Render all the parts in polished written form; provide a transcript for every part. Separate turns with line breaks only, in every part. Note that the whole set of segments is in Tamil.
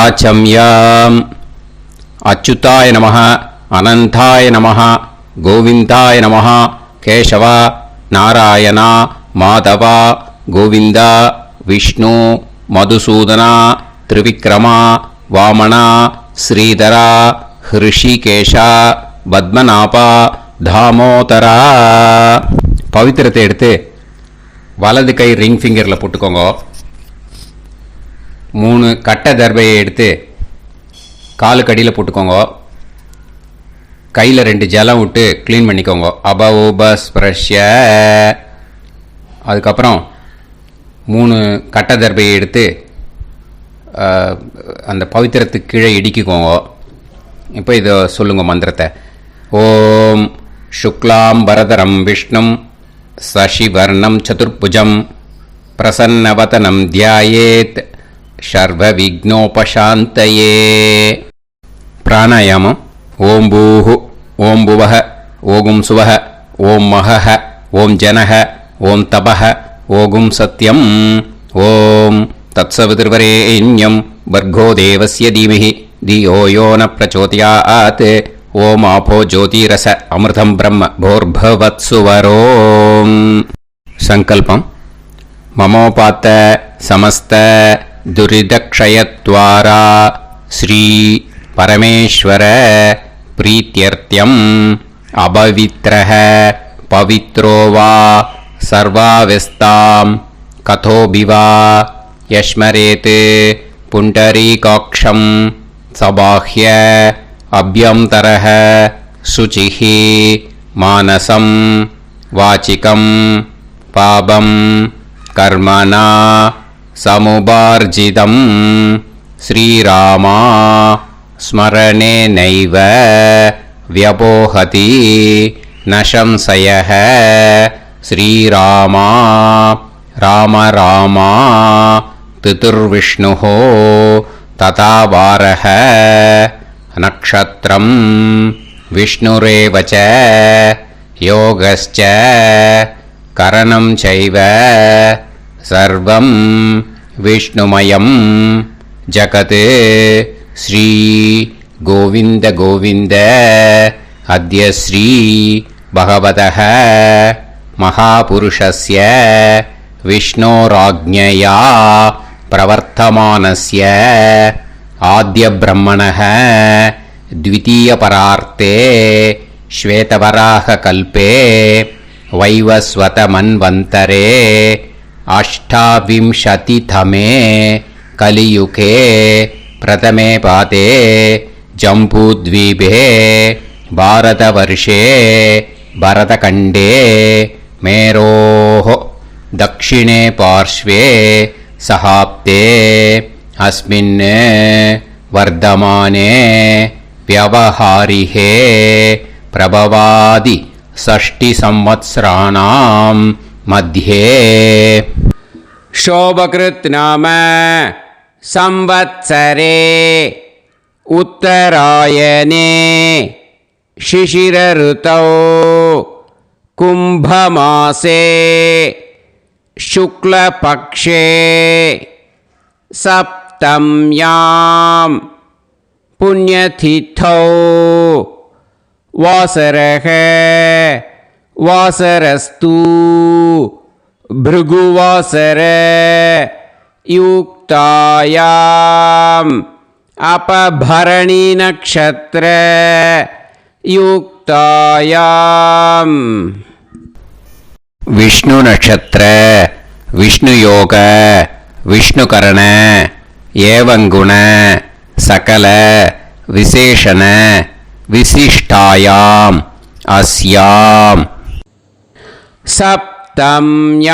वाचम्याम् अच्युताय नमः अनंताय नमः गोविंदाय नमः केशव नारायण माधव गोविंद विष्णु मधुसूदन त्रिविक्रम वामन श्रीधर ऋषिकेश पद्मनाभ दामोदर पवित्रத்தை எடுத்து வலது கை ரிங் ஃபிங்கரில் போட்டுக்கோங்க. 3 கட்டை தர்பையை எடுத்து காலுக்கு அடியில் போட்டுக்கோங்க. கையில் 2 ஜலம் விட்டு க்ளீன் பண்ணிக்கோங்க. அபஓபஸ்பிரஷ்ய. அதுக்கப்புறம் 3 கட்டை தர்பையை எடுத்து அந்த பவித்திரத்துக்கு கீழே இடிக்கிக்கோங்க. இப்போ இதை சொல்லுங்க மந்திரத்தை. ஓம் சுக்லாம் வரதரம் விஷ்ணும் சசிவர்ணம் சதுர்புஜம் பிரசன்னவதனம் தியாயேத் சர்வ விக்னோபசாந்தயே. பிராணாயாமம். ஓம் பூஹு ஓம் புவஹ ஓகும் சுவஹ ஓம் மஹஹ ஓம் ஜனஹ ஓம் தபஹ ஓகும் சத்யம் ஓம் தத்சவிதுர்வரேண்யம் பர்கோ தேவஸ்ய தீமஹி தியோ யோ ந பிரச்சோதயாத் ஓம் ஆபோ ஜோதிரச அமிர்தம் பிரம்ம போர்பவத்சுவரோம். சங்கல்பம். மமோபாத்த சமஸ்த துரிதக்ஷயத்வாரா ஸ்ரீ பரமேஸ்வர பிரீத்யர்த்தியம் அபவித்ரஹ பவித்ரோ வா சர்வாவஸ்தாம் கதோபிவா யஸ்மரேத் புண்டரீகாக்ஷம் சபாஹ்ய அப்யந்தரஹ சுசிஹி மானசம் வாசிகம் பாபம் கர்மணா சமுபார்ஜிதம் ஸ்ரீராமா ஸ்மரணேனைவ வ்யபோஹதி நசம்சயஹ ஸ்ரீராமா ராம ராமா திதுர்விஷ்ணுஹ ததாவாரஹ நக்ஷத்ரம் விஷ்ணுரேவச யோகஸ்ச கரணம் சைவ சர்வம் விஷ்ணுமயம் ஜகத் ஸ்ரீ கோவிந்த கோவிந்த அத்ய ஸ்ரீ பகவதः மகாபுருஷஸ்ய விஷ்ணோராஜ்ஞயா பிரவர்த்தமானஸ்ய ஆத்ய பிரம்மணः द्वितीयपरार्ते श्वेतवराहकल्पे वैवस्वतमन्वन्तरे अष्टाविंशतितमे कलियुगे प्रथमे पादे जम्बूद्वीपे भारतवर्षे भरतखण्डे मेरोः दक्षिणे पार्श्वे सहाब्दे अस्मिन् वर्धमाने व्यवहारिहे प्रभवादि 60 संवत्सराणां मध्ये शोभकृत् नाम संवत्सरे उत्तरायणे शिशिर ऋतौ कुंभमासे शुक्लपक्षे सप्तम्यां पुण्यतिथौ वासरः वासरस्तु भृगुवासर युक्तायाम् अपभरणी नक्षत्र युक्तायाम् विष्णु नक्षत्र विष्णु योग विष्णुकरण एवं गुण सकल विशेषण विशिष्टायाम अस्याम सप्तम्याम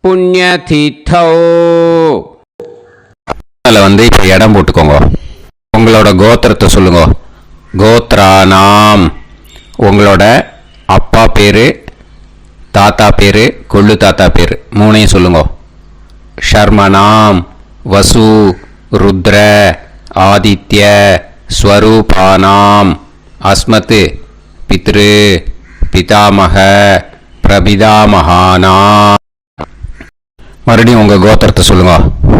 पुण्यतिथौ வந்து இப்போ இடம் போட்டுக்கோங்க. உங்களோட கோத்திரத்தை சொல்லுங்க. கோத்ரானாம் உங்களோட அப்பா பேரு, தாத்தா பேரு, கொள்ளு தாத்தா பேரு மூணையும் சொல்லுங்க. ஷர்மனாம் வசு ருத்ர ஆதித்ய ஸ்வரூபானாம் அஸ்மத் பித்ரு பிதாமக பிரபிதாமகானா. மறுபடியும் உங்கள் கோத்திரத்தை சொல்லுங்க.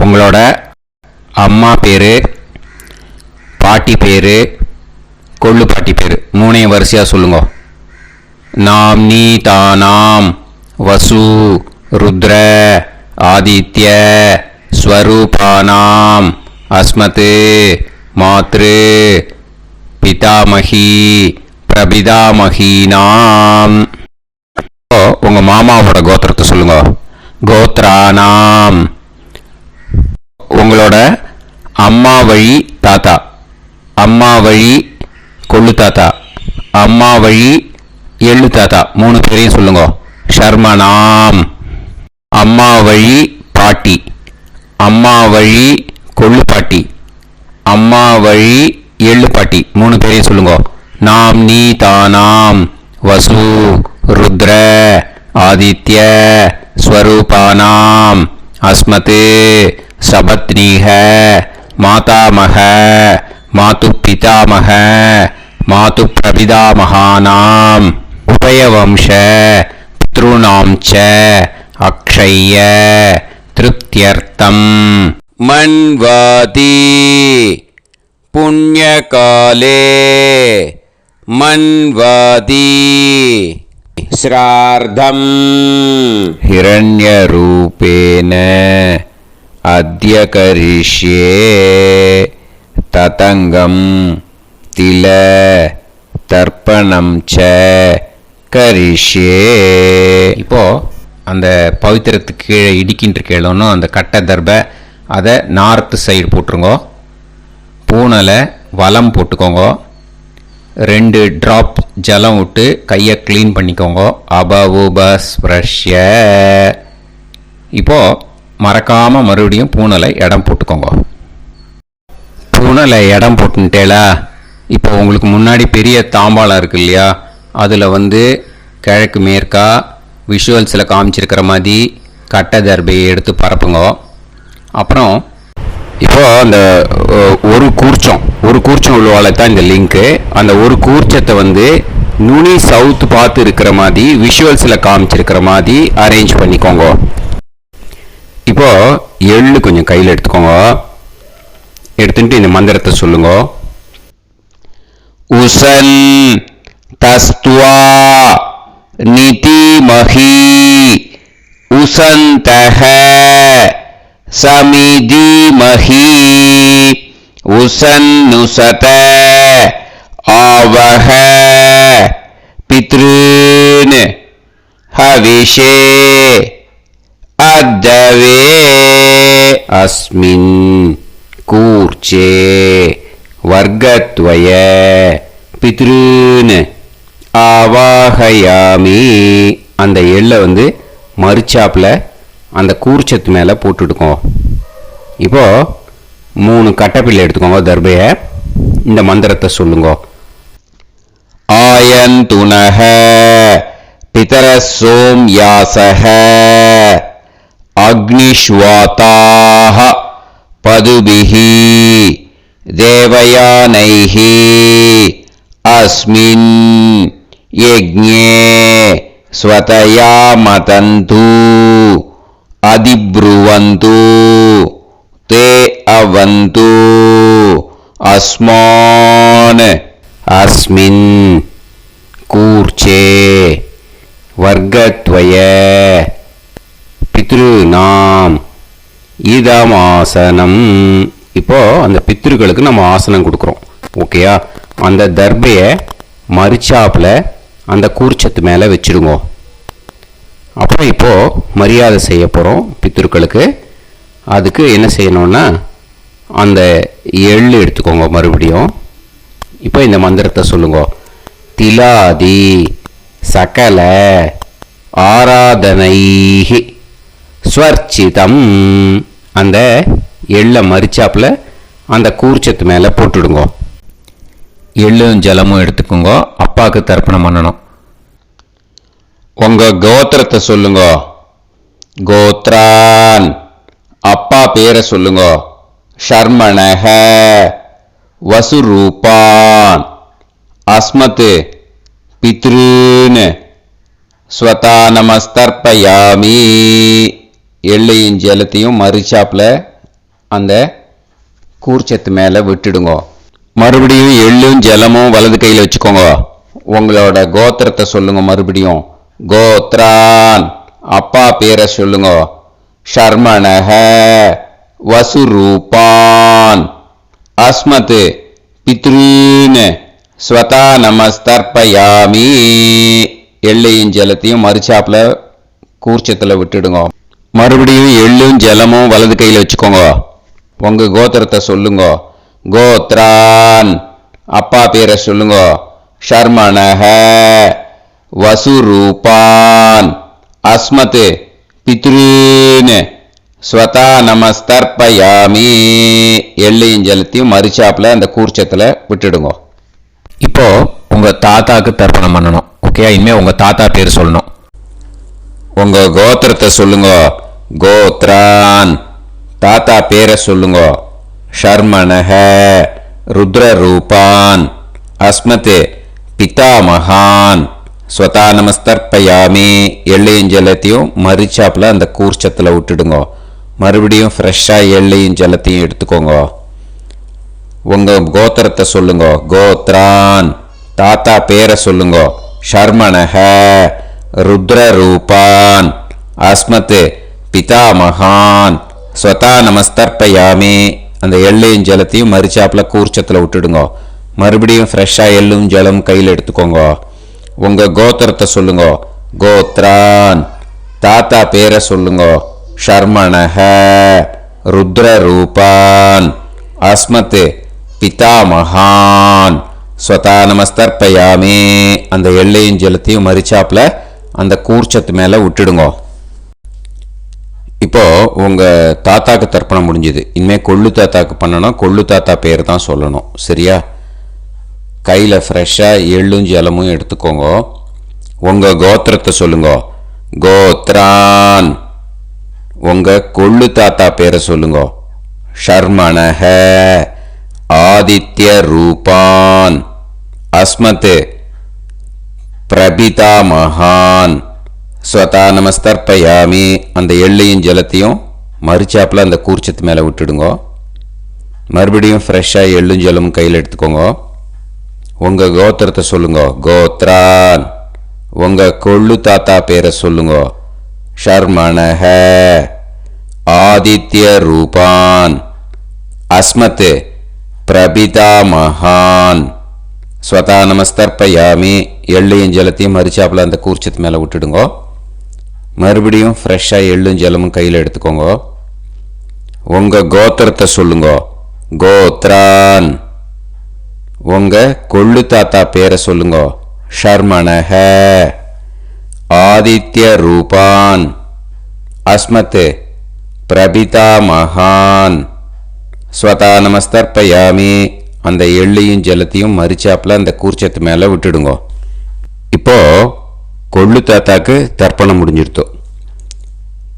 உங்களோட அம்மா பேர், பாட்டி பேர், கொள்ளு பாட்டி பேர் மூணையும் வரிசையாக சொல்லுங்க. நாம்னி தானாம் வசு ருத்ர ஆதித்ய ஸ்வரூபானாம் அஸ்மத் மாத்ரு பிதாமகி பிரபிதாமகீனாம். உங்கள் மாமாவோட கோத்திரத்தை சொல்லுங்க. கோத்ரானாம். உங்களோட அம்மா வழி தாத்தா, அம்மா வழி கொள்ளு தாத்தா, அம்மா வழி எள்ளு தாத்தா மூணு பேரையும் சொல்லுங்க. ஷர்மனாம். அம்மா வழி பாட்டி, அம்மா வழி கொள்ளு பாட்டி, அம்மா வழி எள்ளு பாட்டி மூணு பேரையும் சொல்லுங்க. நாம் நீ தானாம் வசு ருத்ர ஆதித்ய ஸ்வரூபானாம் அஸ்மத் சபத்னீஹ மாதாமக மாது பிதாமக மாது பிரபிதாமகானாம் உபயவம்ச பித்ருணாம் ச அக்ஷய்ய திருப்தியர்த்தம் மன்வாதி புண்ணியகாலே மன்வாதி ஸ்ரார்த்தம் ஹிரண்யரூபேன அத்ய கரிஷ்யே ததங்கம் தில தர்ப்பணம் ச கரிஷ்யே. இப்போ அந்த பவித்திரத்துக்கு கீழே இடிக்கின்ற கீழே அந்த கட்டை தர்பை அதை நார்த்து சைடு போட்டுருங்க. பூனலை வலம் போட்டுக்கோங்க. 2 ட்ராப் ஜலம் விட்டு கையை க்ளீன் பண்ணிக்கோங்க. அபவுபஸ்ப்ரஷ்ய. இப்போது மறக்காமல் மறுபடியும் பூனலை இடம் போட்டுக்கோங்க. பூனலை இடம் போட்டுட்டேலா. இப்போ உங்களுக்கு முன்னாடி பெரிய தாம்பாளம் இருக்கு இல்லையா, அதில் கிழக்கு மேற்கா விஷுவல்ஸில் காமிச்சிருக்கிற மாதிரி கட்டை தர்பையை எடுத்து பரப்புங்க. அப்புறம் இப்போது அந்த ஒரு கூர்ச்சம் உள்ளவால தான் இந்த லிங்க்கு. அந்த ஒரு கூர்ச்சத்தை நுனி சவுத்து பார்த்து இருக்கிற மாதிரி விஷுவல்ஸில் காமிச்சிருக்கிற மாதிரி அரேஞ்ச் பண்ணிக்கோங்க. இப்போது எள்ளு கொஞ்சம் கையில் எடுத்துக்கோங்க. எடுத்துட்டு இந்த மந்திரத்தை சொல்லுங்க. உசன் தஸ்துவா நிதிமஹி உசந்தஹ சமிதிமஹி உசன்னுசத ஆவஹ பித்ருன் ஹவிஷே அத்தவே அஸ்மின் கூர்ச்சே வர்க்கத்வய பித்ருன் ஆவாஹயாமி. அந்த எள்ளை மறுச்சாப்பில் அந்த கூர்ச்சத்து மேலே போட்டுடுக்கோம். இப்போது 3 கட்டைப்பிள்ளை எடுத்துக்கோங்க. தர்பையை இந்த மந்திரத்தை சொல்லுங்க. ஆயந்துனஹ பிதர சோம்யாசஹ அக்னிஷ்வாதாஹ பதுபிஹி தேவயானைஹி அஸ்மின் யஜ்ஞே ஸ்வதயா மதந்து அதிப்ருவந்து தே அவது அஸ்மான் அஸ்மின் கூர்ச்சே வர்க்கத்வய பித்ருநாம் இதமாசனம். இப்போ அந்த பித்ருக்களுக்கு நம்ம ஆசனம் கொடுக்குறோம். ஓகேயா? அந்த தர்பையை மறுச்சாப்பில் அந்த கூர்ச்சத்து மேலே வச்சுடுங்க. அப்புறம் இப்போது மரியாதை செய்ய போகிறோம் பித்ருக்களுக்கு. அதுக்கு என்ன செய்யணும்னா அந்த எள்ளு எடுத்துக்கோங்க. மறுபடியும் இப்போ இந்த மந்திரத்தை சொல்லுங்க. திலாதி சகல ஆராதனைஹி ஸ்வர்ச்சிதம். அந்த எள்ளை மரிச்சாப்பில் அந்த கூர்ச்சத்து மேலே போட்டுடுங்க. எள்ளும் ஜலமும் எடுத்துக்கோங்க. அப்பாவுக்கு தர்ப்பணம் பண்ணணும். உங்கள் கோத்திரத்தை சொல்லுங்க. கோத்ரான். அப்பா பேரை சொல்லுங்க. ஷர்மணஹ வசுரூபான் அஸ்மத் பித்ருன் ஸ்வதா நமஸ்தர்ப்பயாமி. எள்ளையும் ஜலத்தையும் மறுச்சாப்பில் அந்த கூர்ச்சத்து மேலே விட்டுடுங்க. மறுபடியும் எள்ளும் ஜலமும் வலது கையில் வச்சுக்கோங்க. உங்களோட கோத்திரத்தை சொல்லுங்க. மறுபடியும் கோத்ரான், அப்பா பேரை சொல்லுங்க. ஷர்மணஹ, வசுரூபான், அஸ்மத் பித்ருன், ஸ்வதா நமஸ்தர்ப்பயாமி. எள்ளையும் ஜலத்தையும் மறுச்சாப்புல கூர்ச்சத்தில் விட்டுடுங்க. மறுபடியும் எள்ளும் ஜலமும் வலது கையில் வச்சுக்கோங்க. உங்க கோத்திரத்தை சொல்லுங்க. கோத்ரான், அப்பா பேரை சொல்லுங்க. ஷர்மணஹ, வசுரூபான், அஸ்மத் பித்ருன், ஸ்வதா நமஸ்தர்ப்பயாமி. எள்ளையும் ஜலத்தையும் மறுச்சாப்புல அந்த கூர்ச்சத்தில் விட்டுடுங்க.
இப்போ உங்க தாத்தாக்கு தர்ப்பணம் பண்ணணும். ஓகே, இனிமே உங்க தாத்தா பேர் சொல்லணும்.
உங்க கோத்திரத்தை சொல்லுங்க. கோத்ரான், தாத்தா பேரை சொல்லுங்க. ஷர்மணஹ, ருத்ரரூபான், அஸ்மத் பிதாமகான், ஸ்வதா நமஸ்தர்ப்பயாமி. எள்ளையும் ஜலத்தையும் மறிச்சாப்புல அந்த கூர்ச்சத்தில் விட்டுடுங்க. மறுபடியும் ஃப்ரெஷ்ஷாக எள்ளையும் ஜலத்தையும் எடுத்துக்கோங்க. உங்க கோத்திரத்தை சொல்லுங்க. கோத்ரான், தாத்தா பேரை சொல்லுங்க. ஷர்மணஹ, ருத்ரரூபான், அஸ்மத் பிதாமகான், ஸ்வதா நமஸ்தர்ப்பயாமி. அந்த எள்ளையும் ஜலத்தையும் மறிச்சாப்புல கூர்ச்சத்தில் விட்டுடுங்க. மறுபடியும் ஃப்ரெஷ்ஷாக எள்ளும் ஜலம் கையில் எடுத்துக்கோங்க. உங்க கோத்திரத்தை சொல்லுங்க. கோத்ரான், தாத்தா பேரை சொல்லுங்க. ஷர்மணஹ, ருத்ரரூபான், அஸ்மத் பிதாமகான், ஸ்வதா நமஸ்தர்ப்பயாமி. அந்த எள்ளையும் ஜலத்தையும் மறிச்சாப்புல அந்த கூர்ச்சத்து மேலே விட்டுடுங்க. இப்போ உங்க தாத்தாக்கு தர்ப்பணம் முடிஞ்சது. இனிமே கொள்ளு தாத்தாக்கு பண்ணணும். கொள்ளு தாத்தா பேர் தான் சொல்லணும். சரியா? கையில் ஃப்ரெஷ்ஷாக எள்ளும் ஜலமும் எடுத்துக்கோங்க. உங்க கோத்திரத்தை சொல்லுங்க. கோத்ரான், உங்க கொள்ளு தாத்தா பேரை சொல்லுங்க. ஷர்மணஹ, ஆதித்ய ரூபான், அஸ்மத் பிரபிதாமகான், ஸ்வதா நமஸ்தர்ப்பயாமி. அந்த எள்ளையும் ஜலத்தையும் மறிச்சாப்புல அந்த கூர்ச்சத்து மேலே விட்டுடுங்க. மறுபடியும் ஃப்ரெஷ்ஷாக எள்ளும் ஜலமும் கையில் எடுத்துக்கோங்க. உங்க கோத்திரத்தை சொல்லுங்க. கோத்ரான், உங்க கொள்ளு தாத்தா பேரை சொல்லுங்க. ஷர்மணஹ, ஆதித்ய ரூபான், அஸ்மத் பிரபிதாமகான், ஸ்வதா நமஸ்தர்ப்பயாமி. எள்ளையும் ஜலத்தையும் மறிச்சாப்புல அந்த கூர்ச்சத்து மேலே விட்டுடுங்க. மறுபடியும் ஃப்ரெஷ்ஷாக எள்ளும் ஜலமும் கையில் எடுத்துக்கோங்க. உங்க கோத்திரத்தை சொல்லுங்க. கோத்ரான், உங்க கொள்ளு தாத்தா பேரை சொல்லுங்க. ஷர்மணஹ, ஆதித்ய ரூபான், அஸ்மத் பிரபிதாமகான், ஸ்வதா நமஸ்தர்ப்பயாமி. அந்த எள்ளையும் ஜலத்தையும் மறிச்சாப்புல அந்த கூர்ச்சத்து மேலே விட்டுடுங்க. இப்போ கொள்ளு தாத்தாக்கு தர்ப்பணம் முடிஞ்சிருத்தோம்.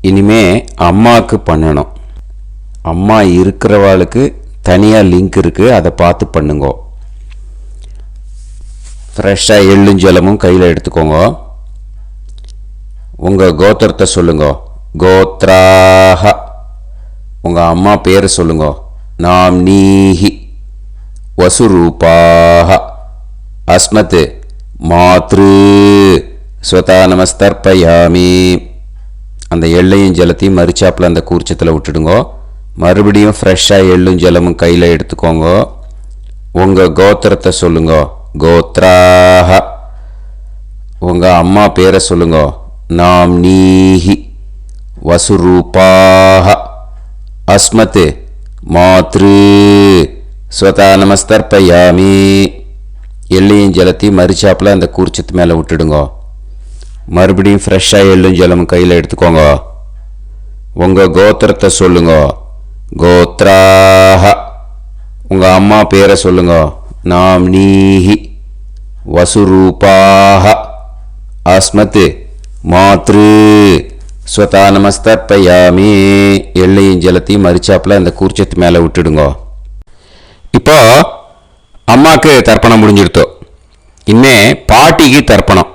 இனிமே அம்மாவுக்கு பண்ணணும். அம்மா இருக்கிறவாளுக்கு தனியாக லிங்க் இருக்குது, அதை பார்த்து பண்ணுங்க. ஃப்ரெஷ்ஷாக எள்ளும் ஜலமும் கையில் எடுத்துக்கோங்க. உங்கள் கோத்திரத்தை சொல்லுங்க. கோத்ராஹ, உங்கள் அம்மா பேரை சொல்லுங்க. நாம் நீஹி, வசுரூபாஹ, அஸ்மத் மாத்ரு, ஸ்வதா நமஸ்தர்ப்பயாமி. அந்த எள்ளையும் ஜலத்தையும் மறிச்சாப்புல அந்த கூர்ச்சத்தில் விட்டுடுங்க. மறுபடியும் ஃப்ரெஷ்ஷாக எள்ளும் ஜலமும் கையில் எடுத்துக்கோங்க. உங்கள் கோத்திரத்தை சொல்லுங்க. கோத்ராஹ, உங்கள் அம்மா பேரை சொல்லுங்க. நாம் நீஹி, வசுரூபாஹ, அஸ்மத் மாத்ரு, ஸ்வதா நமஸ்தர்ப்பயாமி. எள்ளையும் ஜலத்தையும் மறிச்சாப்புல அந்த கூர்ச்சத்து மேலே விட்டுடுங்க. மறுபடியும் ஃப்ரெஷ்ஷாக எள்ளும் ஜலமும் கையில் எடுத்துக்கோங்க. உங்கள் கோத்திரத்தை சொல்லுங்க. கோத்ராஹ, உங்கள் அம்மா பேரை சொல்லுங்க. நாம் நீஹி, வசுரூபாஹ, அஸ்மத் மாத்ரு, ஸ்வதா நமஸ்தர்ப்பயாமி. எள்ளையும் ஜலத்தையும் மறிச்சாப்புல அந்த கூர்ச்சத்து மேலே விட்டுடுங்க. இப்போ அம்மாவுக்கு தர்ப்பணம் முடிஞ்சிருத்தோம். இனிமே பாட்டிக்கு தர்ப்பணம்.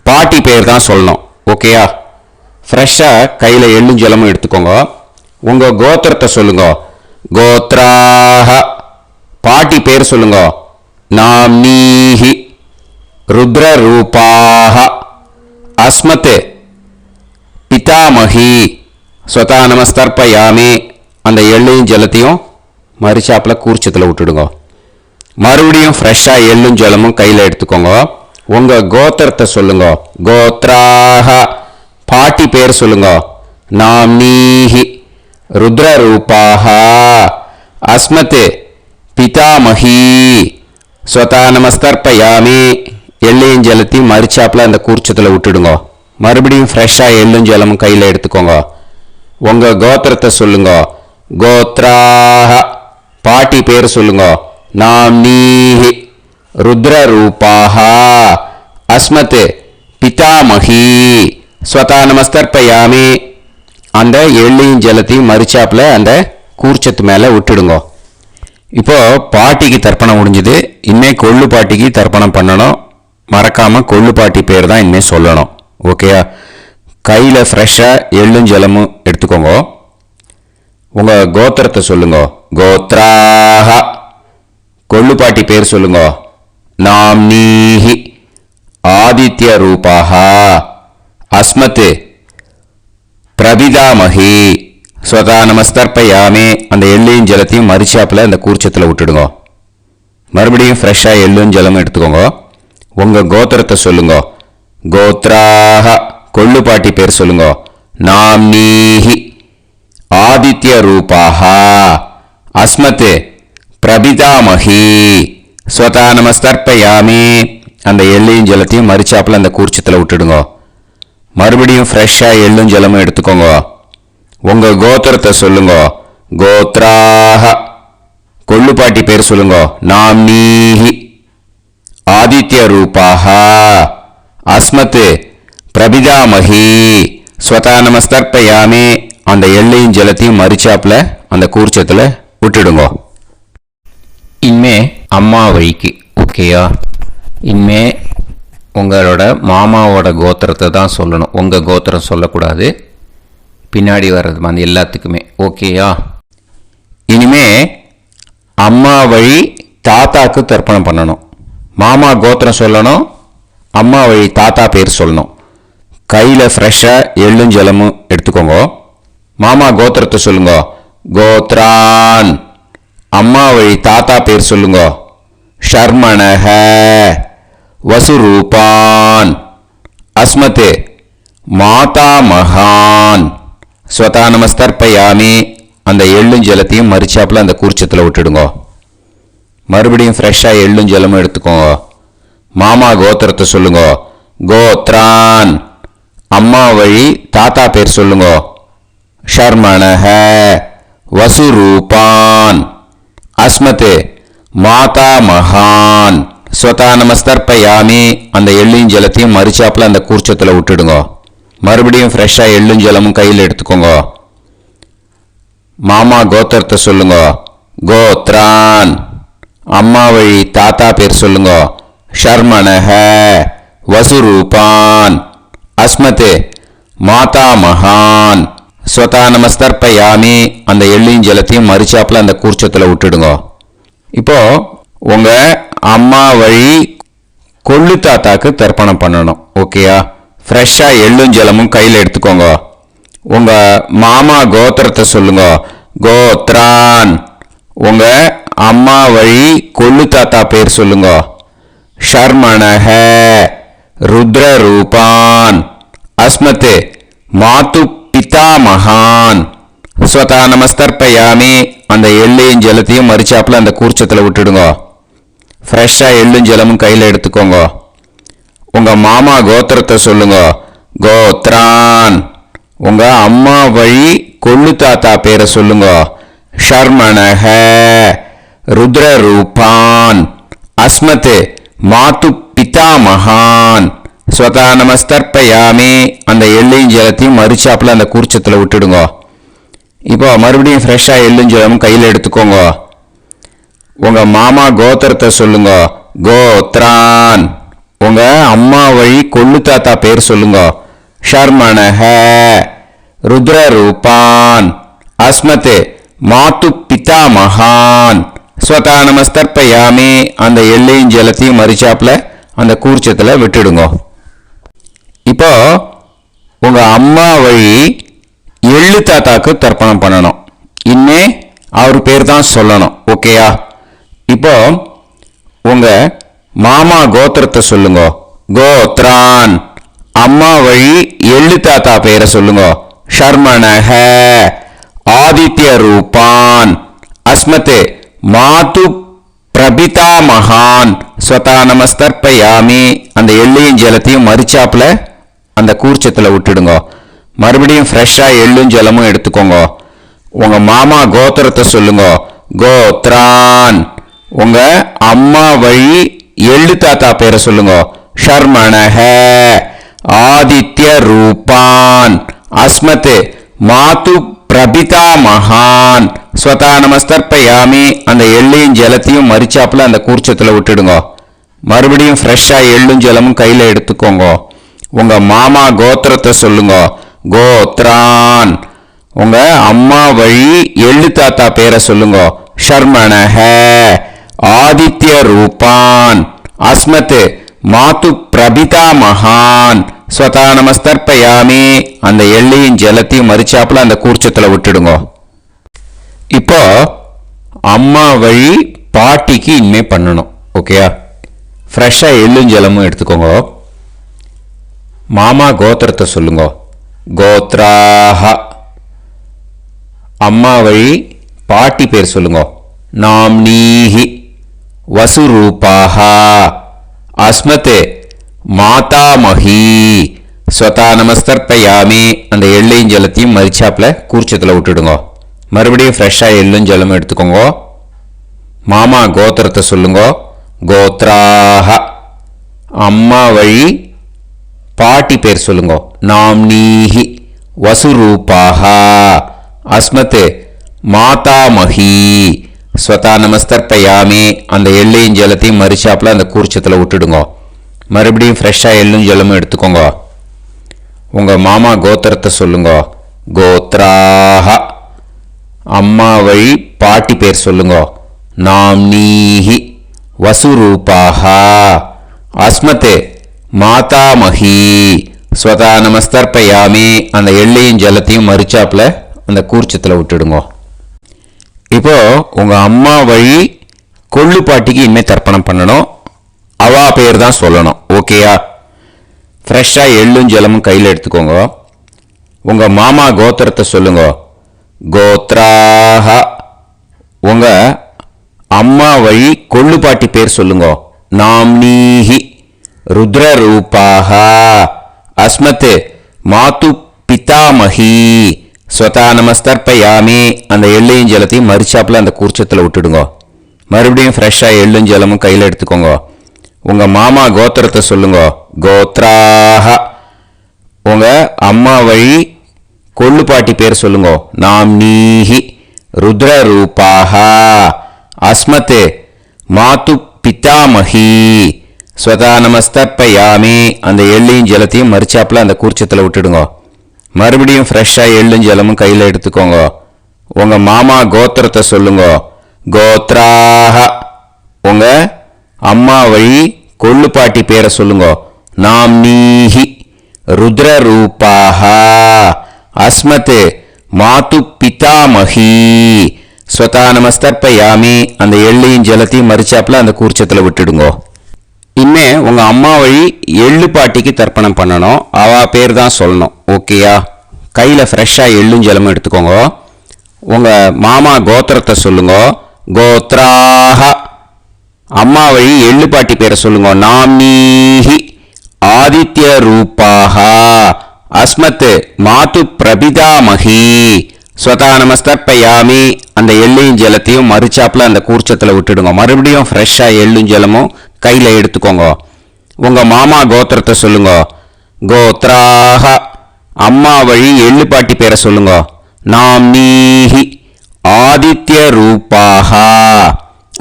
பாட்டி பேர் தான் சொல்லணும். ஓகேயா? ஃப்ரெஷ்ஷாக கையில் எள்ளும் ஜலமும் எடுத்துக்கோங்க. உங்கள் கோத்திரத்தை சொல்லுங்க. கோத்ராஹ பாட்டி பேர் சொல்லுங்க. நாம்னீஹி ருத்ரரூபாஹ அஸ்மத் பிதாமகி ஸ்வதா நமஸ்தர்ப்பயாமி அந்த எள்ளையும் ஜலத்தையும் மரிச்சாப்பில் கூர்ச்சத்தில் விட்டுடுங்க. மறுபடியும் ஃப்ரெஷ்ஷாக எள்ளும் ஜலமும் கையில் எடுத்துக்கோங்க. உங்கள் கோத்திரத்தை சொல்லுங்க. கோத்ராஹ பாட்டி பேர் சொல்லுங்க. நாம்னீஹி ருத்ரரூபாஹ அஸ்மத் பிதாமகி ஸ்வதா நமஸ்தர்ப்பயாமி எள்ளையும் ஜலத்தையும் மரிச்சாப்பில் அந்த கூர்ச்சத்தில் விட்டுடுங்க. மறுபடியும் ஃப்ரெஷ்ஷாக எள்ளும் ஜலமும் கையில் எடுத்துக்கோங்க. உங்கள் கோத்திரத்தை சொல்லுங்க. கோத்ராஹ பாட்டி பேர் சொல்லுங்க. நாம்னீஹி ருத்ரரூபாஹ அஸ்மத் பிதாமகி ஸ்வதா நமஸ்தர்ப்பயாமி அந்த எள்ளையும் ஜலத்தையும் மரிச்சாப்பில் அந்த கூர்ச்சத்து மேலே விட்டுடுங்க. இப்போ பாட்டிக்கு தர்ப்பணம் முடிஞ்சுது. இனிமேல் கொள்ளு பாட்டிக்கு தர்ப்பணம் பண்ணணும். மறக்காமல் கொள்ளு பாட்டி பேர் தான் இனிமேல் சொல்லணும். ஓகேயா? கையில் ஃப்ரெஷ்ஷாக எள்ளும் ஜலமும் எடுத்துக்கோங்க. உங்கள் கோத்திரத்தை சொல்லுங்க. கோத்ராஹ கொள்ளு பாட்டி பேர் சொல்லுங்க. நாம்னீஹி ஆதித்ய ரூபாஹ அஸ்மத் பிரபிதாமகி ஸ்வதா நமஸ்தர்ப்பயாமி அந்த எள்ளையும் ஜலத்தையும் மரிச்சாப்பில் அந்த கூர்ச்சத்தில் விட்டுடுங்க. மறுபடியும் ஃப்ரெஷ்ஷாக எள்ளும் ஜலமும் எடுத்துக்கோங்க. உங்கள் கோத்திரத்தை சொல்லுங்க. கோத்ராஹ கொள்ளு பாட்டி பேர் சொல்லுங்க. நாம்னீஹி ஆதித்ய ரூபாஹ அஸ்மத் பிரபிதாமகி ஸ்வதா நமஸ்தர்ப்பயாமி அந்த எள்ளையும் ஜலத்தையும் மரிச்சாப்பில் அந்த கூர்ச்சத்தில் விட்டுடுங்க. மறுபடியும் ஃப்ரெஷ்ஷாக எள்ளும் ஜலமும் எடுத்துக்கோங்க. உங்கள் கோத்திரத்தை சொல்லுங்க. கோத்ராஹ கொள்ளு பாட்டி பேர் சொல்லுங்க. நாம்னீஹி ஆதித்ய ரூபாஹ அஸ்மத் பிரபிதாமகி ஸ்வதா நமஸ்தர்ப்பயாமி அந்த எள்ளையும் ஜலத்தையும் மரிச்சாப்பில் அந்த கூர்ச்சத்தில் விட்டுடுங்க. இனிமே அம்மா வழிக்கு. ஓகேயா? இனிமே உங்களோட மாமாவோட கோத்திரத்தை தான் சொல்லணும். உங்கள் கோத்திரம் சொல்லக்கூடாது. பின்னாடி வர்றது மாதிரி எல்லாத்துக்குமே. ஓகேயா? இனிமே அம்மா வழி தாத்தாக்கு தர்ப்பணம் பண்ணணும். மாமா கோத்திரம் சொல்லணும். அம்மா வழி தாத்தா பேர் சொல்லணும். கையில் ஃப்ரெஷ்ஷாக எள்ளும் ஜலமும் எடுத்துக்கோங்க. மாமா கோத்திரத்தை சொல்லுங்க. கோத்ரான் அம்மா வழி தாத்தா பேர் சொல்லுங்க. ஷர்மணஹ வசுரூபான் அஸ்மத் மாதா மகான் ஸ்வதா நமஸ்தர்ப்பயாமி அந்த எள்ளும் ஜலத்தையும் மரிச்சாப்பில் அந்த கூர்ச்சத்தில் விட்டுடுங்க. மறுபடியும் ஃப்ரெஷ்ஷாக எள்ளும் ஜலமும் எடுத்துக்கோங்க. மாமா கோத்திரத்தை சொல்லுங்க. கோத்ரான் அம்மா வழி தாத்தா பேர் சொல்லுங்க. ஷர்மணஹ வசுரூபான் அஸ்மத் மாதா மகான் ஸ்வதா நமஸ்தர்ப்பயாமி அந்த எள்ளும் ஜலத்தையும் மரிச்சாப்பில் அந்த கூர்ச்சத்தில் விட்டுடுங்க. மறுபடியும் ஃப்ரெஷ்ஷாக எள்ளும் ஜலமும் கையில் எடுத்துக்கோங்க. மாமா கோத்திரத்தை சொல்லுங்க. கோத்ரான் அம்மா வழி தாத்தா பேர் சொல்லுங்க. ஷர்மணஹ வசுரூபான் அஸ்மத் மாதா மகான் ஸ்வதா நமஸ்தர்ப்பயாமி அந்த எள்ளையும் ஜலத்தையும் மரிச்சாப்பில் அந்த கூர்ச்சத்தில் விட்டுடுங்க. இப்போ உங்கள் அம்மா வழி கொள்ளு தாத்தாக்கு தர்ப்பணம் பண்ணணும். ஓகேயா? ஃப்ரெஷ்ஷாக எள்ளும் ஜலமும் கையில் எடுத்துக்கோங்க. உங்கள் மாமா கோத்திரத்தை சொல்லுங்க. கோத்ரான் உங்கள் அம்மா வழி கொள்ளு தாத்தா பேர் சொல்லுங்க. ஷர்மணஹ ருத்ரரூபான் அஸ்மத் மாது பிதாமகான் ஸ்வதா நமஸ்தர்ப்பயாமி அந்த எள்ளையும் ஜலத்தையும் மரிச்சாப்பில் அந்த கூர்ச்சத்தில் விட்டுடுங்க. ஃப்ரெஷ்ஷாக எள்ளும் ஜலமும் கையில் எடுத்துக்கோங்க. உங்கள் மாமா கோத்திரத்தை சொல்லுங்க. கோத்ரான் உங்கள் அம்மா வழி கொள்ளு தாத்தா பேரை சொல்லுங்க. ஷர்மணஹ ருத்ரரூபான் அஸ்மத் மாது பிதாமகான் ஸ்வதா நமஸ்தர்ப்பயாமி அந்த எள்ளையும் ஜலத்தையும் மரிச்சாப்பில் அந்த கூர்ச்சத்தில் விட்டுடுங்க. இப்போ மறுபடியும் ஃப்ரெஷ்ஷாக எள்ளும் ஜலமும் கையில் எடுத்துக்கோங்க. உங்கள் மாமா கோத்திரத்தை சொல்லுங்க. கோத்ரான் உங்கள் அம்மா வழி கொள்ளு தாத்தா பேர் சொல்லுங்க. ஷர்மணஹ ருத்ரரூபான் அஸ்மத்
மாத்து பிதா மகான் ஸ்வதா நமஸ்தர்ப்பயாமி அந்த எள்ளையும் ஜலத்தையும் மறிச்சாப்புல அந்த கூர்ச்சத்தில் விட்டுடுங்க. இப்போ உங்க அம்மா வழி எள்ளு தாத்தாக்கு தர்ப்பணம் பண்ணணும். இனிமே அவர் பேர் தான் சொல்லணும். ஓகேயா? இப்போ உங்க மாமா கோத்திரத்தை சொல்லுங்க. கோத்ரான். அம்மா வழி எள்ளு தாத்தா பேரை சொல்லுங்க. ஷர்மணஹ. ஆதித்ய ரூபான். அஸ்மதே மாது பிரபிதா மகான் ஸ்வதா நமஸ்தர்ப்பயாமி அந்த எள்ளையும் ஜலத்தையும் மறிச்சாப்புல அந்த கூர்ச்சத்தில் விட்டுடுங்க. மறுபடியும் ஃப்ரெஷ்ஷாக எள்ளும் ஜலமும் எடுத்துக்கோங்க. உங்க மாமா கோத்திரத்தை சொல்லுங்க. கோத்ரான். உங்க அம்மா வழி எள்ளு தாத்தா பேரை சொல்லுங்க. ஷர்மணஹ. ஆதித்ய ரூபான். அஸ்மத் மாது பிரபிதா மகான் ஸ்வதா நமஸ்தர்ப்பயாமி அந்த எள்ளையும் ஜலத்தையும் மறிச்சாப்புல அந்த கூர்ச்சத்தில் விட்டுடுங்க. மறுபடியும் ஃப்ரெஷ்ஷாக எள்ளும் ஜலமும் கையில் எடுத்துக்கோங்க. உங்க மாமா கோத்திரத்தை சொல்லுங்க. கோத்ரான். உங்க அம்மா வழி எள்ளு தாத்தா பேரை சொல்லுங்க. ஷர்மணஹ. ஆதித்ய ரூபான். அஸ்மத் மாது பிரபிதா மகான் ஸ்வதா நமஸ்தர்ப்பயாமி அந்த எள்ளையும் ஜலத்தையும் மறிச்சாப்புல அந்த கூர்ச்சத்தில் விட்டுடுங்க. இப்போ அம்மா வழி பாட்டிக்கு இனிமே பண்ணணும். ஓகேயா? ஃப்ரெஷ்ஷாக எள்ளும் ஜலமும் எடுத்துக்கோங்க. மாமா கோத்திரத்தை சொல்லுங்க. கோத்ராஹ. அம்மா வழி பாட்டி பேர் சொல்லுங்க. நாம்னீஹி. வசுரூபாஹ. அஸ்மத் மாதாமஹி ஸ்வதா நமஸ்தர்ப்பயாமி அந்த எள்ளையும் ஜலத்தையும் மறிச்சாப்புல கூர்ச்சத்தில் விட்டுடுங்க. மறுபடியும் ஃப்ரெஷ்ஷாக எள்ளும் ஜலமும் எடுத்துக்கோங்க. மாமா கோத்திரத்தை சொல்லுங்க. கோத்ராஹ. அம்மா வழி பாட்டி பேர் சொல்லுங்க. நாம்னீஹி. வசுரூபாஹ. அஸ்மத் மாதாமஹி ஸ்வதா நமஸ்தர்ப்பயாமி அந்த எள்ளையும் ஜலத்தையும் மறிச்சாப்புல அந்த கூர்ச்சத்தில் விட்டுடுங்க. மறுபடியும் ஃப்ரெஷ்ஷாக எள்ளும் ஜலமும் எடுத்துக்கோங்க. உங்க மாமா கோத்திரத்தை சொல்லுங்க. கோத்ராஹ. அம்மா வழி பாட்டி பேர் சொல்லுங்க. நாம்னீஹி. வசுரூபாஹ. அஸ்மத் மாதாமஹி ஸ்வதா நமஸ்தர்ப்பயாமி அந்த எள்ளையும் ஜலத்தையும் மறிச்சாப்புல அந்த கூர்ச்சத்தில் விட்டுடுங்க. இப்போ உங்க அம்மா வழி கொள்ளு பாட்டிக்கு இனிமே தர்ப்பணம் பண்ணணும். அவா பேர் தான் சொல்லணும். ஓகேயா? ஃப்ரெஷ்ஷாக எள்ளும் ஜலமும் கையில் எடுத்துக்கோங்க. உங்க மாமா கோத்திரத்தை சொல்லுங்க. கோத்ராஹ. உங்க அம்மா வழி கொள்ளு பாட்டி பேர் சொல்லுங்க. நாம்னீஹி. ருத்ரரூபாஹ. அஸ்மத் மாது பிதாமஹி ஸ்வதா நமஸ்தர்ப்பயாமி அந்த எள்ளையும் ஜலத்தையும் மறிச்சாப்புல அந்த கூர்ச்சத்தில் விட்டுடுங்க. மறுபடியும் ஃப்ரெஷ்ஷாக எள்ளும் ஜலமும் கையில் எடுத்துக்கோங்க. உங்க மாமா கோத்திரத்தை சொல்லுங்க. கோத்ராஹ. உங்க அம்மா வழி கொள்ளு பாட்டி பேர் சொல்லுங்க. நாம்னீஹி. ருத்ரரூபாஹ. அஸ்மத் மாது பிதாமஹி ஸ்வதா நமஸ்தர்ப்பயாமி அந்த எள்ளையும் ஜலத்தையும் மறிச்சாப்புல அந்த கூர்ச்சத்தில் விட்டுடுங்க. மறுபடியும் ஃப்ரெஷ்ஷாக எள்ளும் ஜலமும் கையில் எடுத்துக்கோங்க. உங்க மாமா கோத்திரத்தை சொல்லுங்க. கோத்ராஹ. உங்க அம்மா வழி கொள்ளு பாட்டி பேரை சொல்லுங்க. நாம்னீஹி. ருத்ரரூபாஹ. அஸ்மத் மாது பிதாமஹி ஸ்வதா நமஸ்தர்ப்பயாமி அந்த எள்ளையும் ஜலத்தையும் மறிச்சாப்புல அந்த கூர்ச்சத்தில் விட்டுடுங்க. இனிமே உங்க அம்மா வழி எள்ளு பாட்டிக்கு தர்ப்பணம் பண்ணணும். அவ பேர் தான் சொல்லணும். ஓகேயா? கையில் ஃப்ரெஷ்ஷாக எள்ளும் ஜலமும் எடுத்துக்கோங்க. உங்க மாமா கோத்திரத்தை சொல்லுங்க. கோத்ராஹ. அம்மா வழி எள்ளு பாட்டி பேரை சொல்லுங்க. நாம்னீஹி. ஆதித்ய ரூபாஹ. அஸ்மத் மாது பிரபிதாமஹி ஸ்வதா நமஸ்தர்ப்பயாமி அந்த எள்ளையும் ஜலத்தையும் மறிச்சாப்புல அந்த கூர்ச்சத்தில் விட்டுடுங்க. மறுபடியும் ஃப்ரெஷ்ஷாக எள்ளும் ஜலமும் கையில் எடுத்துக்கோங்க. உங்க மாமா கோத்திரத்தை சொல்லுங்க. கோத்ராஹ. அம்மா வழி எள்ளு பாட்டி பேரை சொல்லுங்க. நாம்னீஹி. ஆதித்ய ரூபாஹ.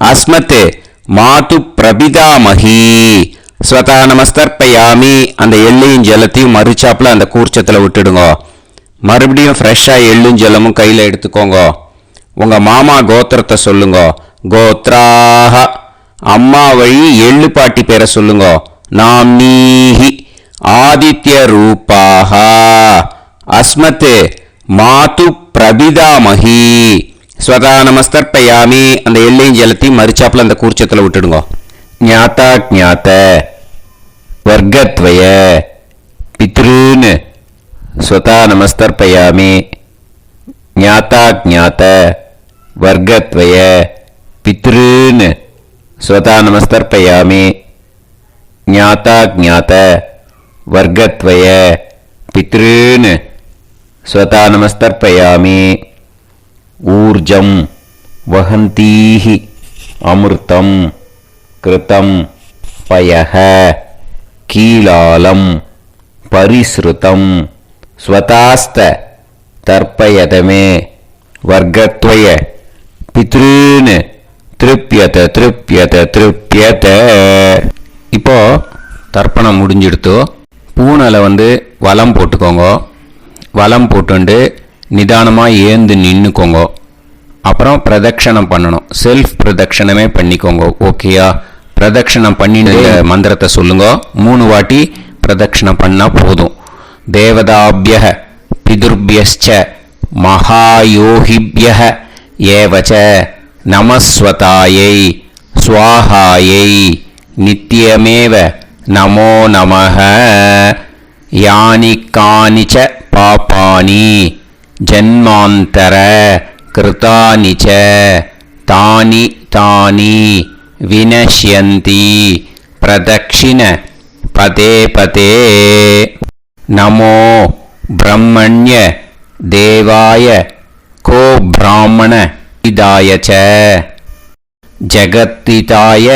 அஸ்மத் மாது பிரபிதாமஹி ஸ்வதா நமஸ்தர்ப்பயாமி அந்த எள்ளையும் ஜலத்தையும் மறிச்சாப்புல அந்த கூர்ச்சத்தில் விட்டுடுங்க. மறுபடியும் ஃப்ரெஷ்ஷாக எள்ளும் ஜலமும் கையில் எடுத்துக்கோங்க.
உங்கள் மாமா கோத்திரத்தை சொல்லுங்க. கோத்ராஹ. அம்மா வழி எள்ளு பாட்டி பேரை சொல்லுங்க. நாம்னீஹி. ஆதித்ய ரூபாஹ. அஸ்மத் மாது பிரபிதாமஹி. ஸ்வதா நமஸ்தர்ப்பயாமி. அந்த எள்ளையும் ஜலத்தையும் மரிச்சாப்புல அந்த கூர்ச்சத்தில் விட்டுடுங்க.
ஞாதா ஞாத வர்க்கத்வய பித்ருன் ஸ்வதா நமஸ்தர்ப்பயாமி. ஞாதா ஞாத வர்க்கத்வய பித்ருன் ஸ்வதா நமஸ்தர்ப்பயாமி. ஞாதா ஞாத வர்க்கத்வய பித்ருன் ஸ்வதா நமஸ்தர்ப்பயாமி. ஊர்ஜம் வஹந்தீஹி அமிர்தம் கிருதம் பயஹ கீலாலம் பரிஸ்ருதம் ஸ்வதாஸ்த தர்ப்பயதமே வர்க்கத்வய பித்ருன் திருப்யத திருப்யத திருப்யத.
இப்போ தர்ப்பணம் முடிஞ்சிடுத்தோ. பூனலை வலம் போட்டுக்கோங்க. வலம் போட்டுண்டு நிதானமாக ஏந்து நின்றுக்கோங்க. அப்புறம் பிரதட்சணம் பண்ணணும். செல்ஃப் பிரதட்சணமே பண்ணிக்கோங்க. ஓகேயா? பிரதட்சணம் பண்ணின மந்திரத்தை சொல்லுங்க. 3 வாட்டி பிரதட்சணம் பண்ணால் போதும். தேவதாபிய பிதுர்பியச்ச மகாயோகிபிய ஏவச்ச நமஸ்வதாயை ஸ்வாஹாயை நித்யமேவ நமோ நமஹ. யானி கானிச்ச பாபானி ஜன்மாந்தர கிருதானி ச தானி தானி வினஷ்யந்தி பிரதக்ஷிண பதே பதே. நமோ பிரம்மண்ய தேவாய கோ பிராமண இதாய ச ஜகத்திதாய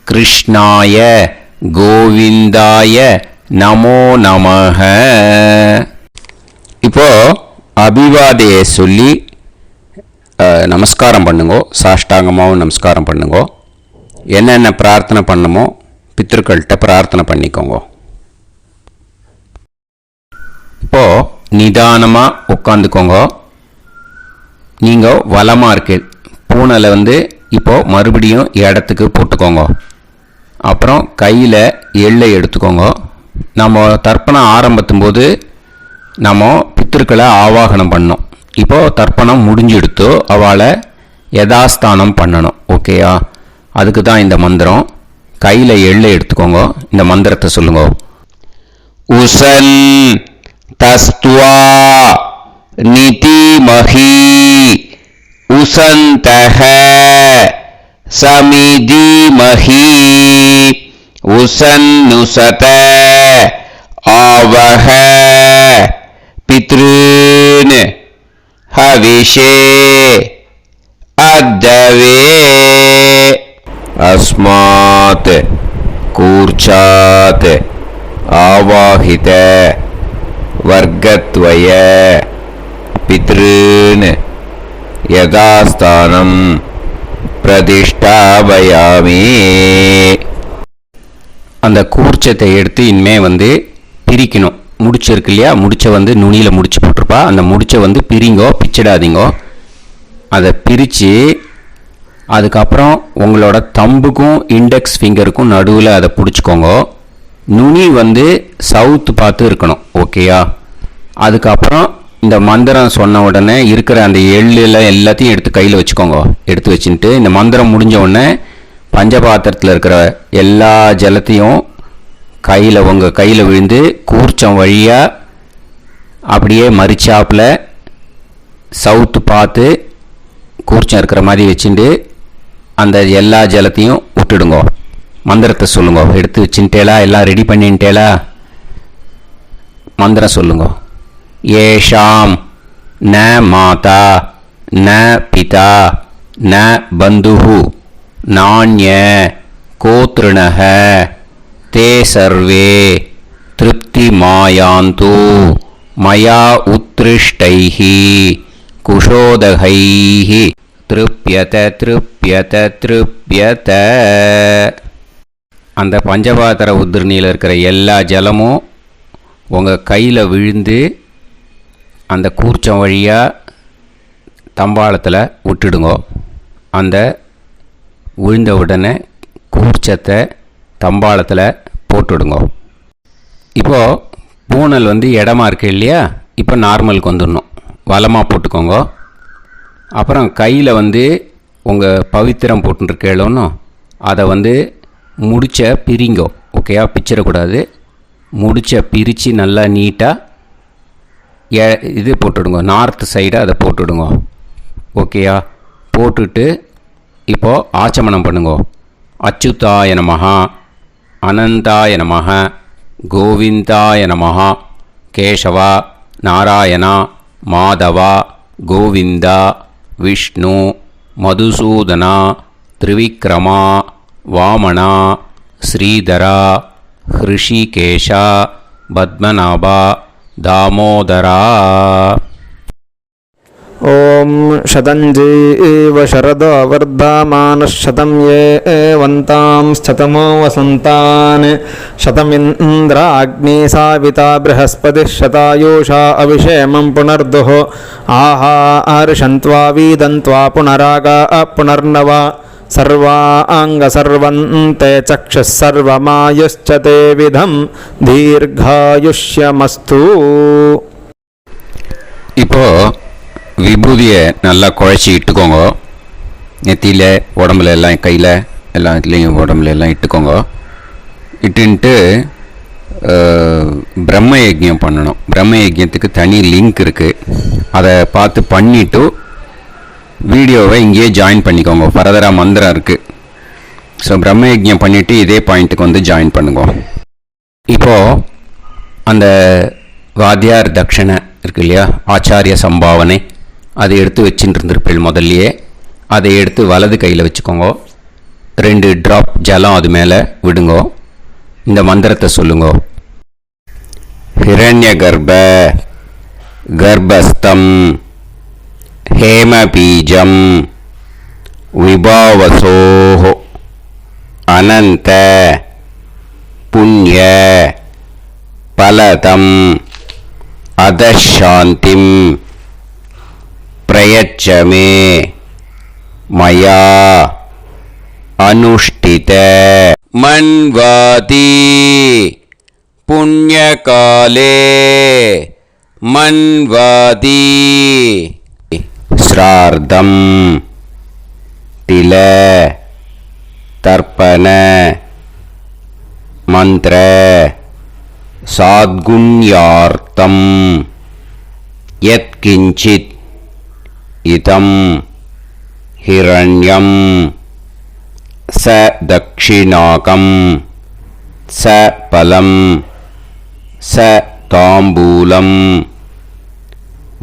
கிருஷ்ணாய கோவிந்தாய நமோ நமஹ. இப்போ அபிவாதையை சொல்லி நமஸ்காரம் பண்ணுங்கோ. சாஷ்டாங்கமாகவும் நமஸ்காரம் பண்ணுங்கோ. என்னென்ன பிரார்த்தனை பண்ணமோ பித்ருக்கள்கிட்ட பிரார்த்தனை பண்ணிக்கோங்க. இப்போது நிதானமாக உட்காந்துக்கோங்க. நீங்கள் வலமாக இருக்கு பூனலை இப்போது மறுபடியும் இடத்துக்கு போட்டுக்கோங்க. அப்புறம் கையில் எள்ளை எடுத்துக்கோங்க. நம்ம தர்ப்பணம் ஆரம்பிக்கும் போது நம்ம பித்ருக்களை ஆவாகனம் பண்ணோம். இப்போது தர்ப்பணம் முடிஞ்செடுத்தோ அவளை யதாஸ்தானம் பண்ணணும். ஓகேயா? அதுக்கு தான் இந்த மந்திரம். கையில் எள்ளை எடுத்துக்கோங்க. இந்த மந்திரத்தை சொல்லுங்க. உசன் தஸ்துவா நிதிமஹி உசந்தஹ சமிதிமஹி உசன்னுசத ஆவஹ பித்ருன் ஹவிஷே அத்தவே.
அஸ்மாத் கூர்ச்சாத் ஆவாஹித வர்க்கத்வய பித்ருன் யதாஸ்தானம் பிரதிஷ்டாபயாமி.
அந்த கூர்ச்சத்தை எடுத்து இனிமே பிரிக்கணும். முடிச்சு இருக்கு இல்லையா? முடிச்சை நுனியில் முடிச்சு போட்டிருப்பா. அந்த முடிச்சை பிரிங்கோ, பிச்சிடாதீங்கோ. அதை பிரித்து அதுக்கப்புறம் உங்களோட தம்புக்கும் இண்டெக்ஸ் ஃபிங்கருக்கும் நடுவில் அதை பிடிச்சிக்கோங்க. நுனி சவுத்து பார்த்து இருக்கணும். ஓகேயா? அதுக்கப்புறம் இந்த மந்திரம் சொன்ன உடனே இருக்கிற அந்த எள்ளில் எல்லாத்தையும் எடுத்து கையில் வச்சுக்கோங்க. எடுத்து வச்சுட்டு இந்த மந்திரம் முடிஞ்ச உடனே பஞ்சபாத்திரத்தில் இருக்கிற எல்லா ஜலத்தையும் உங்கள் கையில் விழுந்து கூர்ச்சம் வழியாக அப்படியே மரிச்சாப்பில் சவுத்து பார்த்து கூர்ச்சம் இருக்கிற மாதிரி வச்சுட்டு அந்த எல்லா ஜலத்தையும் விட்டுடுங்க. மந்திரத்தை சொல்லுங்க. எடுத்து வச்சுட்டேலா? எல்லாம் ரெடி பண்ணிட்டேலா? மந்திரம் சொல்லுங்க. ஏஷாம் ந மாதா ந பிதா ந பந்துஹு நாண்ய கோத்ருணஹ தே சர்வே திருப்தி மாயாந்து மயா உத்ருஷ்டைஹி குஷோதகைஹி திருப்யத திருப்யத திருப்யத. அந்த பஞ்சபாத்திர உதிர்ணியில் இருக்கிற எல்லா ஜலமும் உங்கள் கையில் விழுந்து அந்த கூர்ச்சம் வழியாக தம்பாளத்தில் விட்டுடுங்க. அந்த விழுந்த உடனே கூர்ச்சத்தை தம்பாளத்தில் போட்டுடுங்க. இப்போது பூனல் இடமா இருக்கு இல்லையா, இப்போ நார்மலுக்கு வந்துடணும். வலமாக போட்டுக்கோங்க. அப்புறம் கையில் உங்கள் பவித்திரம் போட்டுருக்கேளோன்னு அதை முடிச்ச பிரிங்கோ. ஓகேயா, பிச்சிடக்கூடாது. முடிச்ச பிரித்து நல்லா நீட்டாக இது போட்டுடுங்க. நார்த் சைடை அதை போட்டுடுங்க. ஓகேயா, போட்டுட்டு இப்போது ஆச்சமனம் பண்ணுங்க. அச்சுதாய நமஹ, அனந்தாய நமஹ, கோவிந்தாய நமஹ, கேசவா, நாராயணா, மாதவா, கோவிந்தா, விஷ்ணு, மதுசூதனா, திரிவிக்ரமா, வாமனா, ஸ்ரீதரா, ஹிருஷிகேஷா, பத்மநாபா, தாமோதரா.
ॐ शतञ्जीव शरदो वर्धमानः शतं ये वन्तां शतमो वसन्तान् शतमिन्द्राग्नी साविता बृहस्पतिः शतायुषा अविषेमं पुनर्दुः आहार्षन्त्वा वीदन्त्वा पुनरागा पुनर्नव सर्वाङ्गसर्वन्ते चक्षुः सर्वमायुश्च ते विधं दीर्घायुष्यमस्तु.
இப்போது விபூதியை நல்லா குழச்சி இட்டுக்கோங்க. நெத்தியில், உடம்புல எல்லாம், கையில் எல்லாம், இதுலேயும் உடம்புல எல்லாம் இட்டுக்கோங்க. இட்டுன்ட்டு பிரம்ம யஜ்யம் பண்ணணும். பிரம்ம யஜ்யத்துக்கு தனி லிங்க் இருக்குது. அதை பார்த்து பண்ணிவிட்டு வீடியோவை இங்கேயே ஜாயின் பண்ணிக்கோங்க. ஃபர்தராக மந்திரம் இருக்குது. ஸோ பிரம்ம யஜ்யம் பண்ணிவிட்டு இதே பாயிண்ட்டுக்கு ஜாயின் பண்ணுங்க. இப்போது அந்த வாத்தியார் தட்சணை இருக்கு இல்லையா, ஆச்சாரிய சம்பாவனை, அதை எடுத்து வச்சுட்டு இருந்திருப்பேள் முதல்லையே. அதை எடுத்து வலது கையில் வச்சுக்கோங்க. 2 ட்ராப் ஜலம் அது மேலே விடுங்கோ. இந்த மந்திரத்தை சொல்லுங்க. ஹிரண்ய கர்ப்ப கர்ப்பஸ்தம் ஹேமபீஜம் விபாவசோஹோ அனந்த புண்ணிய பலதம் அதசாந்திம் பிரயச்சமே மயா அனுஷ்டித மன்வாதி புண்ணியகாலே மன்வாதி ஸ்ரார்த்தம் தில தர்ப்பண மந்திர சாத்குண்யார்த்தம் யத்கிஞ்சித் இதம் ஹிரண்யம் ச தக்ஷிணாகம் ச பலம் ச தாம்பூலம்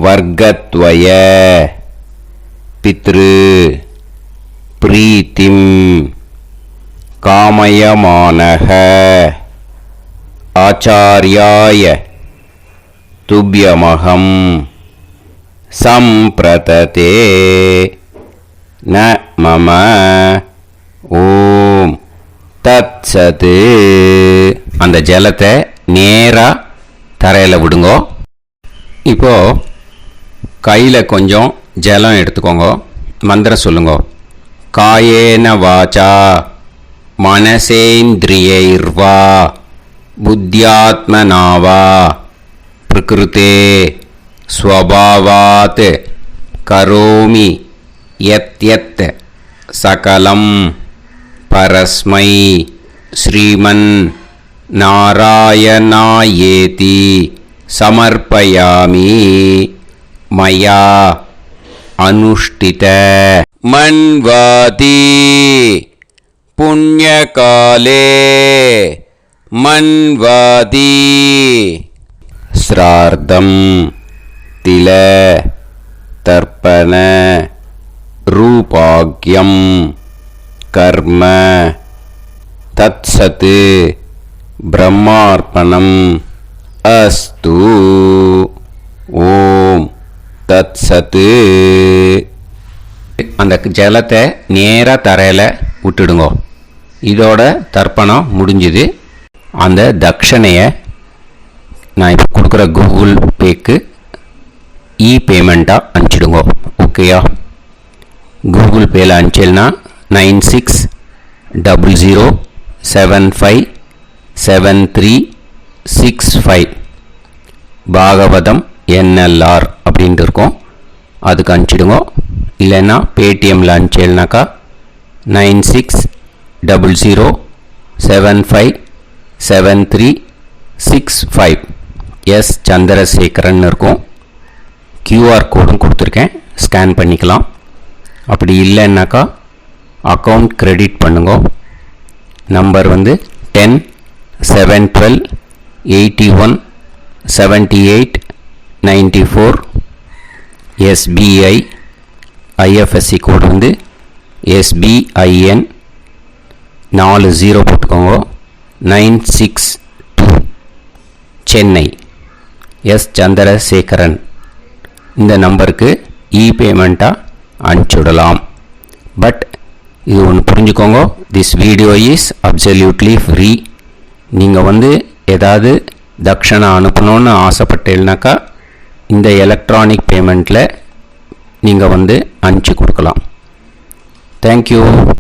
வர்க்கத்வய பித்ரு பிரீத்திம் காமயமானஹ ஆச்சார்யாய துப்யமகம் சம்பிரததே ந மம ஓம் தத்சது. அந்த ஜலத்தை நேராக தரையில் விடுங்கோ. இப்போது கையில் கொஞ்சம் ஜலம் எடுத்துக்கோங்க. மந்திரம் சொல்லுங்க. காயேன வாச்சா மனசேந்திரியைர்வா புத்தியாத்மனாவா பிரகிருதே ஸ்வபாவாத் கரோமி யத் யத் சகலம் பரஸ்மை ஸ்ரீமன் நாராயணாயேதி சமர்ப்பயாமி மயா அனுஷ்டித மன்வாதி புண்ணியகாலே மன்வாதி ஸ்ரார்த்தம் தில தர்ப்பண ரூபாக்யம் கர்ம தத்சத் பிரம்மார்ப்பணம் அஸ்து. ஓம் தத்சத். அந்த ஜலத்தை நேராக தரையில் விட்டுடுங்க. இதோட தர்ப்பணம் முடிஞ்சுது. அந்த தட்சணையை நான் இப்போ கொடுக்குற கூகுள் பேக்கு பேமெண்ட்டாக அனுப்பிச்சிடுங்க. ஓகேயா? கூகுள் பேயில் அனுப்பிச்சல்னா 9600757365 பாகவதம் NLR அப்படின்ட்டு இருக்கும், அதுக்கு அனுப்பிச்சிடுங்க. இல்லைன்னா பேடிஎம்மில் அனுப்பிச்சல்னாக்கா 9600757365 எஸ் சந்திரசேகரன் இருக்கும். QR கோடும் கொடுத்துருக்கேன், ஸ்கேன் பண்ணிக்கலாம். அப்படி இல்லைன்னாக்கா அக்கௌண்ட் கிரெடிட் பண்ணுங்க. நம்பர் வந்து 10-7-12-81-78-94. SBI IFSC கோடு வந்து SBIN 40 போட்டுக்கோங்க. 962 சென்னை. எஸ் சந்திரசேகரன் இந்த நம்பருக்கு பேமெண்ட்டாக அனுப்பிச்சுடலாம். பட் இது ஒன்று புரிஞ்சுக்கோங்க, this video is absolutely free. நீங்கள் வந்து ஏதாவது தட்சணை அனுப்பணுன்னு ஆசைப்பட்டீங்கன்னாக்கா இந்த எலக்ட்ரானிக் பேமெண்ட்டில் நீங்கள் வந்து அனுப்பிச்சி கொடுக்கலாம். தேங்க்யூ.